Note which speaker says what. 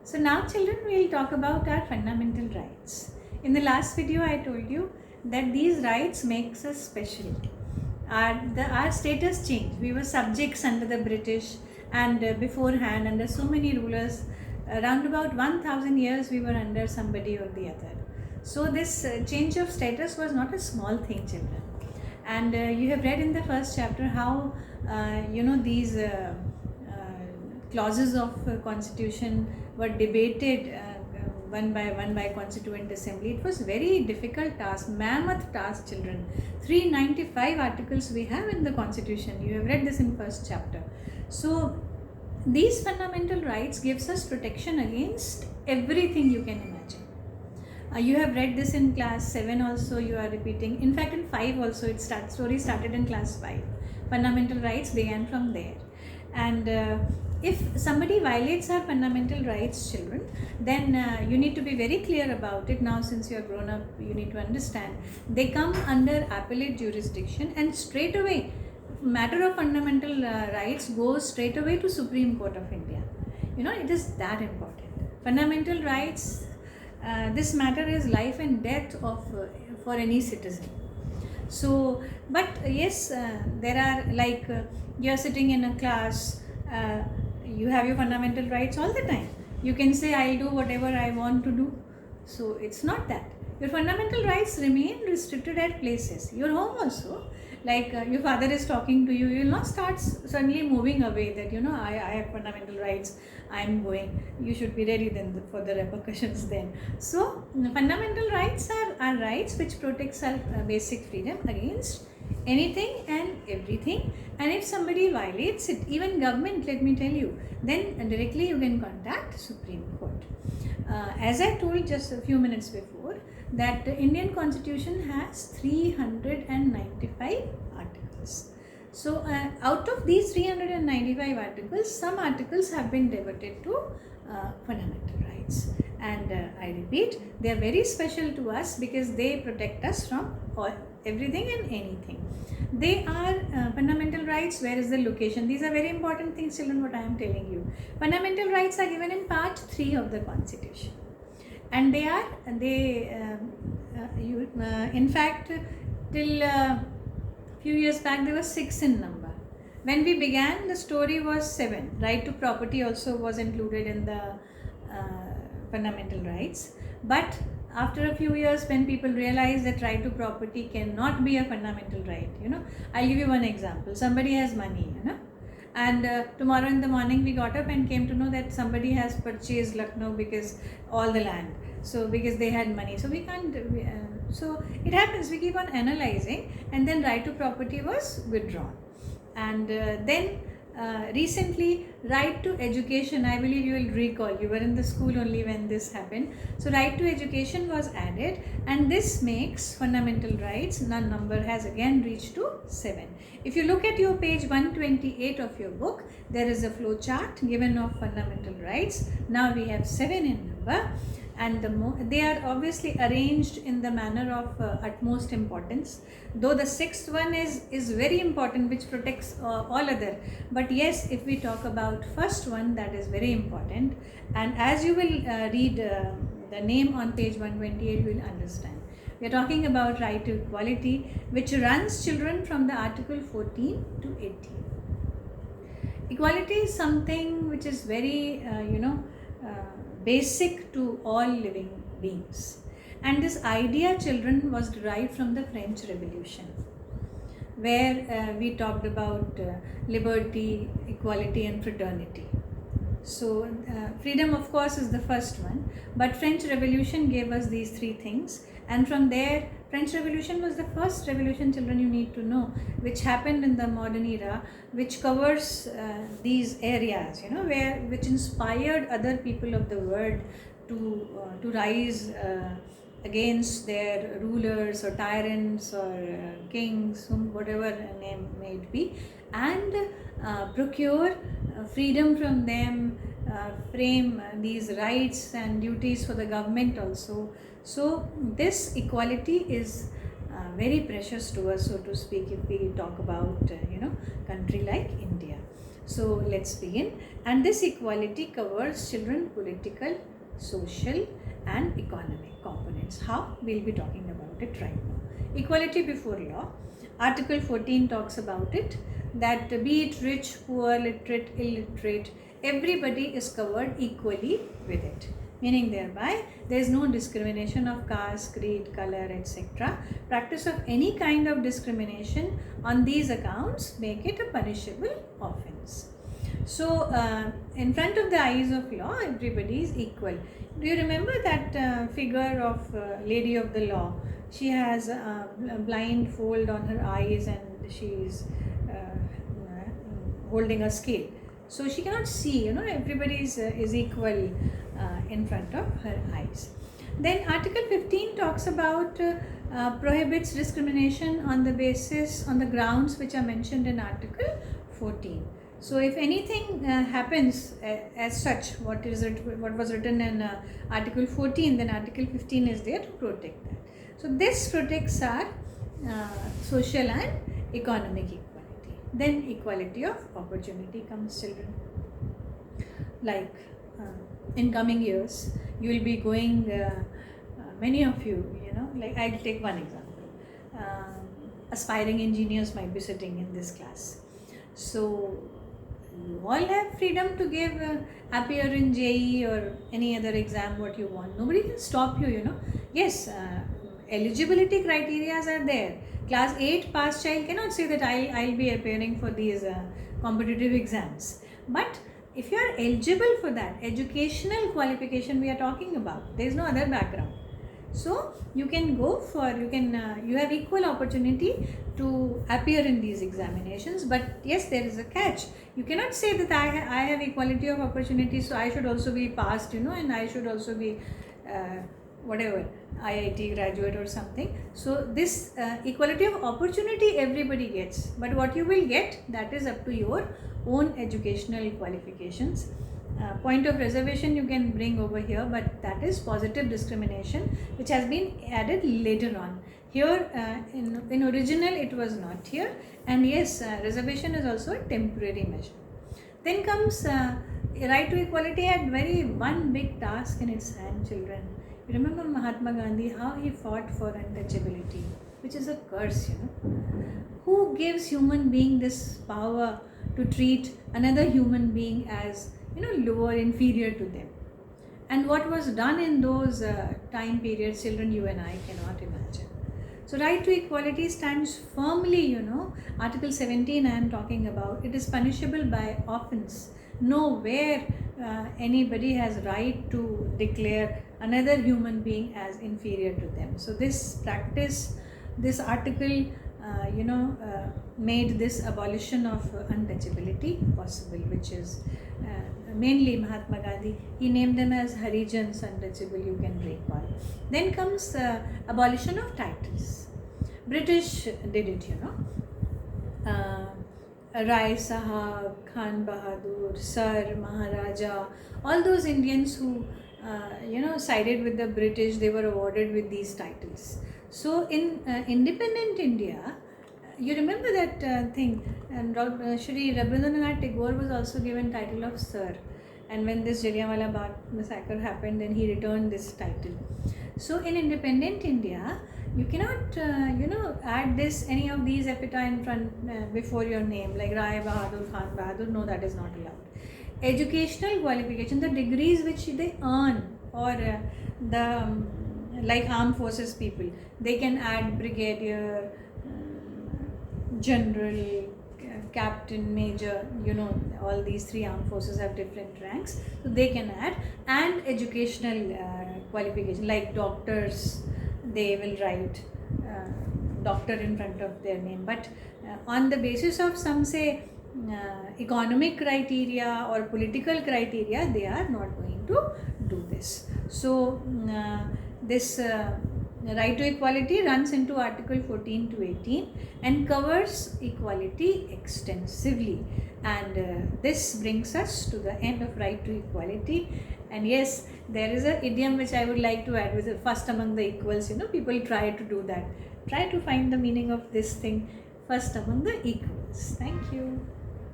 Speaker 1: So now children, we'll talk about our fundamental rights. In the last video I told you that these rights makes us special. Our status changed. We were subjects under the British and beforehand under so many rulers. Around about 1000 years we were under somebody or the other. So this change of status was not a small thing, children. And you have read in the first chapter how these clauses of constitution were debated one by constituent assembly. It was very difficult task, mammoth task, children. 395 articles we have in the constitution. You have read this in first chapter. So these fundamental rights gives us protection against everything you can imagine. You have read this in class 7 also, you are repeating. In fact, in 5 also, story started in class 5. Fundamental rights began from there. And if somebody violates our fundamental rights, children, then you need to be very clear about it. Now, since you are grown up, you need to understand. They come under appellate jurisdiction, and straight away, matter of fundamental rights goes straight away to Supreme Court of India. It is that important. Fundamental rights, this matter is life and death for any citizen. So, but yes, there are you are sitting in a class, you have your fundamental rights all the time. You can say, I'll do whatever I want to do. So it's not that. Your fundamental rights remain restricted at places. Your home also, your father is talking to you, you will not start suddenly moving away that, I have fundamental rights, I am going. You should be ready then for the repercussions then. So fundamental rights are rights which protects our basic freedom against anything and everything. And if somebody violates it, even government, let me tell you, then directly you can contact Supreme Court. As I told just a few minutes before, that the Indian Constitution has 395 articles. So out of these 395 articles, some articles have been devoted to fundamental rights. And I repeat, they are very special to us because they protect us from everything and anything. They are fundamental rights. Where is the location? These are very important things, children, what I am telling you. Fundamental rights are given in part 3 of the Constitution. And in fact, till few years back, there were 6 in number. When we began, the story was 7. Right to property also was included in the fundamental rights. But after a few years, when people realized that right to property cannot be a fundamental right, I'll give you one example. Somebody has money, and tomorrow in the morning we got up and came to know that somebody has purchased Lucknow because all the land. So because they had money, so we can't. So it happens. We keep on analyzing, and then right to property was withdrawn, and then. Recently, right to education, I believe you will recall, you were in the school only when this happened. So right to education was added, and this makes fundamental rights, number has again reached to 7. If you look at your page 128 of your book, there is a flow chart given of fundamental rights. Now we have 7 in number, and they are obviously arranged in the manner of utmost importance, though the 6th one is very important, which protects all other. But yes, if we talk about first one, that is very important, and as you will read the name on page 128, you will understand. We are talking about right to equality, which runs, children, from the article 14 to 18. Equality is something which is very basic to all living beings. And this idea, children, was derived from the French Revolution, where we talked about liberty, equality and fraternity. So freedom, of course, is the first one, but French Revolution gave us these 3 things, and from there, French Revolution was the first revolution, children, you need to know, which happened in the modern era, which covers these areas, which inspired other people of the world to rise against their rulers or tyrants or kings, whatever name may it be, and procure freedom from them, frame these rights and duties for the government also. So this equality is very precious to us, so to speak, if we talk about country like India. So let's begin. And this equality covers children political, social and economic components. How? We'll be talking about it right now. Equality before law. Article 14 talks about it, that be it rich, poor, literate, illiterate, everybody is covered equally with it. Meaning thereby there is no discrimination of caste, creed, color, etc. Practice of any kind of discrimination on these accounts make it a punishable offense. So in front of the eyes of law, everybody is equal. Do you remember that figure of lady of the law? She has a blindfold on her eyes and she is holding a scale. So she cannot see, everybody is equal in front of her eyes. Then Article 15 talks about prohibits discrimination on the grounds which are mentioned in Article 14. So if anything happens as such, what was written in Article 14, then Article 15 is there to protect that. So this protects our social and economic equality. Then equality of opportunity comes, children. Like in coming years, you will be going, many of you, like I'll take one example. Aspiring engineers might be sitting in this class. So you all have freedom to give, appear in JEE or any other exam what you want. Nobody can stop you, Yes, eligibility criteria are there. Class 8 pass child cannot say that I'll be appearing for these competitive exams. But if you are eligible for that, educational qualification we are talking about, there is no other background. So you can go for, you have equal opportunity to appear in these examinations. But yes, there is a catch. You cannot say that I have equality of opportunity, so I should also be passed, and I should also be whatever, IIT graduate or something. So this equality of opportunity everybody gets, but what you will get, that is up to your own educational qualifications. Point of reservation you can bring over here, but that is positive discrimination which has been added later on. Here in original it was not here, and yes, reservation is also a temporary measure. Then comes right to equality had one big task in its hand, children. You remember Mahatma Gandhi, how he fought for untouchability, which is a curse, Who gives human being this power to treat another human being as, lower, inferior to them? And what was done in those time periods, children, you and I cannot imagine. So right to equality stands firmly, Article 17 I am talking about. It is punishable by offense. Nowhere anybody has right to declare another human being as inferior to them. So this practice, this article, made this abolition of untouchability possible, which is mainly Mahatma Gandhi. He named them as Harijans untouchable, you can recall. Then comes abolition of titles. British did it, Rai Sahab, Khan Bahadur, Sir, Maharaja, all those Indians who sided with the British, they were awarded with these titles. So in independent India, you remember that thing, and Shri Rabindranath Tagore was also given title of Sir, and when this Jallianwala Bagh massacre happened, then he returned this title. So in independent India, you cannot add any of these epithet in front before your name, like Rai Bahadur, Khan Bahadur. No, that is not allowed. Educational qualification, the degrees which they earn, or like armed forces people, they can add brigadier, general, captain, major, all these three armed forces have different ranks, so they can add. And educational qualification, like doctors, they will write doctor in front of their name, but on the basis of some say economic criteria or political criteria, they are not going to do this. So this right to equality runs into Article 14 to 18 and covers equality extensively, and this brings us to the end of right to equality. And yes, there is an idiom which I would like to add, with first among the equals. People try to do that, try to find the meaning of this thing, first among the equals. Thank you.